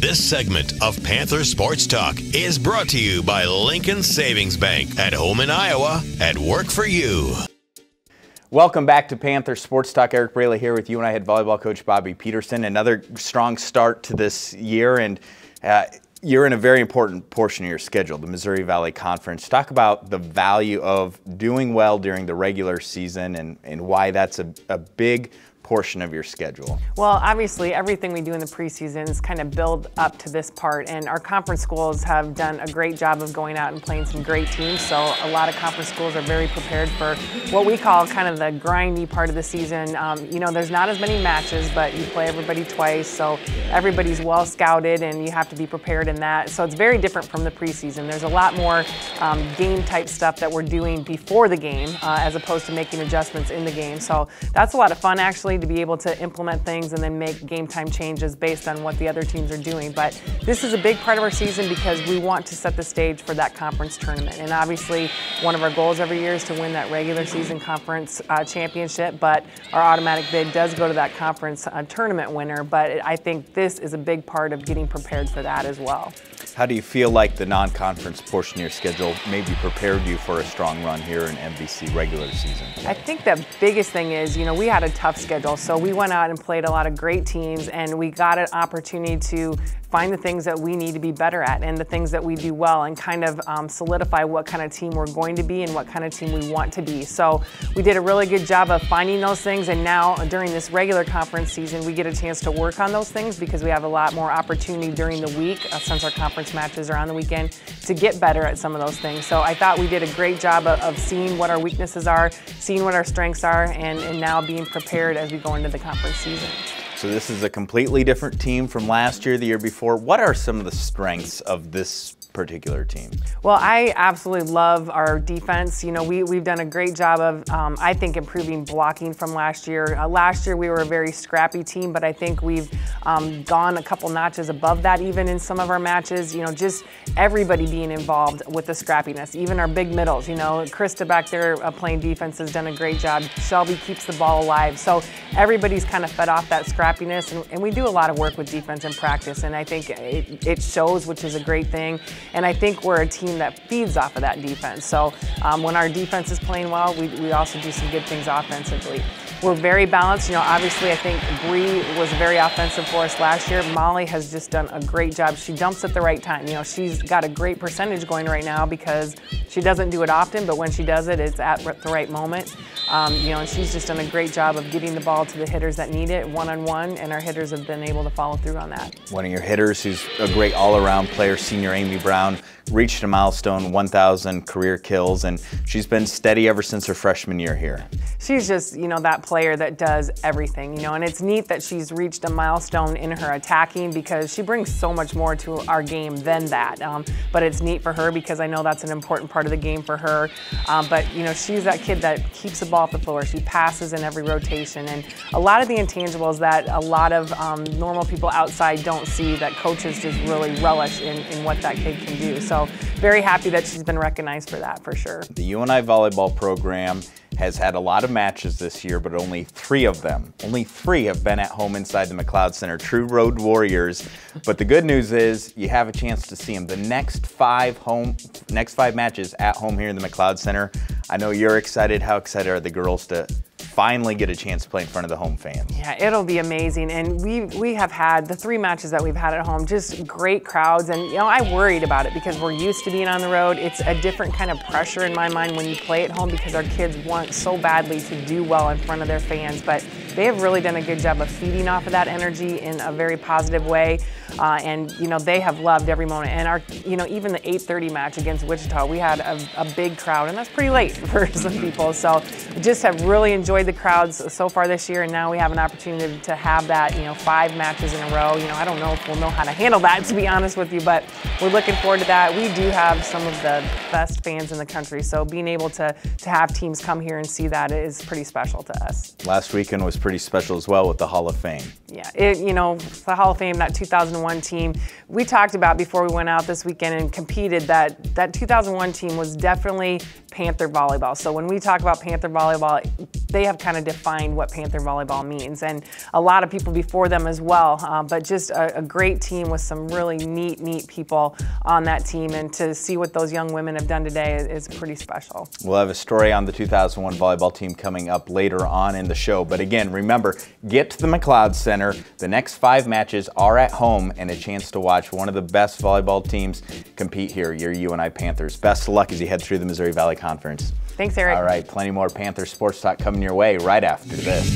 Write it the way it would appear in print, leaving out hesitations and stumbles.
This segment of Panther Sports Talk is brought to you by Lincoln Savings Bank. At home in Iowa, at work for you. Welcome back to Panther Sports Talk. Eric Braley here with you and I head volleyball coach Bobbi Petersen. Another strong start to this year, and you're in a very important portion of your schedule, the Missouri Valley Conference. Talk about the value of doing well during the regular season and why that's a big portion of your schedule. Well, obviously everything we do in the preseason is kind of build up to this part, and our conference schools have done a great job of going out and playing some great teams, so a lot of conference schools are very prepared for what we call kind of the grindy part of the season. You know, there's not as many matches, but you play everybody twice, so everybody's well scouted and you have to be prepared in that. So it's very different from the preseason. There's a lot more game type stuff that we're doing before the game as opposed to making adjustments in the game. So that's a lot of fun actually, to be able to implement things and then make game time changes based on what the other teams are doing. But this is a big part of our season because we want to set the stage for that conference tournament. And obviously one of our goals every year is to win that regular season conference championship, but our automatic bid does go to that conference tournament winner. But I think this is a big part of getting prepared for that as well. How do you feel like the non-conference portion of your schedule maybe prepared you for a strong run here in MVC regular season? I think the biggest thing is, you know, we had a tough schedule, so we went out and played a lot of great teams, and we got an opportunity to find the things that we need to be better at and the things that we do well, and kind of solidify what kind of team we're going to be and what kind of team we want to be. So we did a really good job of finding those things, and now during this regular conference season we get a chance to work on those things because we have a lot more opportunity during the week since our conference matches are on the weekend to get better at some of those things. So I thought we did a great job of seeing what our weaknesses are, seeing what our strengths are, and now being prepared as we go into the conference season. So this is a completely different team from last year, the year before. What are some of the strengths of this particular team? Well, I absolutely love our defense. You know, we've done a great job of, I think, improving blocking from last year. Last year we were a very scrappy team, but I think we've gone a couple notches above that even in some of our matches. You know, just everybody being involved with the scrappiness, even our big middles. You know, Krista back there playing defense has done a great job. Shelby keeps the ball alive. So everybody's kind of fed off that scrappiness, and we do a lot of work with defense in practice, and I think it shows, which is a great thing. And I think we're a team that feeds off of that defense. So when our defense is playing well, we also do some good things offensively. We're very balanced. You know, obviously I think Bree was very offensive for us last year. Molly has just done a great job. She dumps at the right time. You know, she's got a great percentage going right now because she doesn't do it often, but when she does it, it's at the right moment. You know, and she's just done a great job of getting the ball to the hitters that need it one-on-one, and our hitters have been able to follow through on that. One of your hitters who's a great all-around player, senior Amy Brown, reached a milestone, 1,000 career kills, and she's been steady ever since her freshman year here. She's just, you know, that player that does everything, you know, and it's neat that she's reached a milestone in her attacking because she brings so much more to our game than that. But it's neat for her because I know that's an important part of the game for her. But, you know, she's that kid that keeps the ball off the floor. She passes in every rotation, and a lot of the intangibles that a lot of normal people outside don't see, that coaches just really relish in what that kid can do. So very happy that she's been recognized for that, for sure. The UNI volleyball program has had a lot of matches this year, but only three of them, have been at home inside the McLeod Center. True road warriors. But the good news is you have a chance to see them. The next five matches at home here in the McLeod Center. I know you're excited. How excited are the girls to finally get a chance to play in front of the home fans? Yeah, it'll be amazing. And we have had the three matches that we've had at home, just great crowds. And, you know, I worried about it because we're used to being on the road. It's a different kind of pressure in my mind when you play at home because our kids want so badly to do well in front of their fans. But they have really done a good job of feeding off of that energy in a very positive way. And, you know, they have loved every moment. And our, you know, even the 8:30 match against Wichita, we had a big crowd, and that's pretty late for some people. So just have really enjoyed the crowds so far this year, and now we have an opportunity to have that, you know, 5 matches in a row. You know, I don't know if we'll know how to handle that, to be honest with you, but we're looking forward to that. We do have some of the best fans in the country, so being able to have teams come here and see that is pretty special to us. Last weekend was pretty special as well with the Hall of Fame. Yeah, you know, the Hall of Fame, that 2001 team, we talked about before we went out this weekend and competed that 2001 team was definitely Panther volleyball. So when we talk about Panther volleyball, they have kind of defined what Panther volleyball means, and a lot of people before them as well, but just a great team with some really neat people on that team, and to see what those young women have done today is pretty special. We'll have a story on the 2001 volleyball team coming up later on in the show, but again, remember, get to the McLeod Center. The next 5 matches are at home, and a chance to watch one of the best volleyball teams compete here, your UNI Panthers. Best of luck as you head through the Missouri Valley Conference. Thanks, Eric. All right, plenty more Panther Sports Talk coming your way right after this.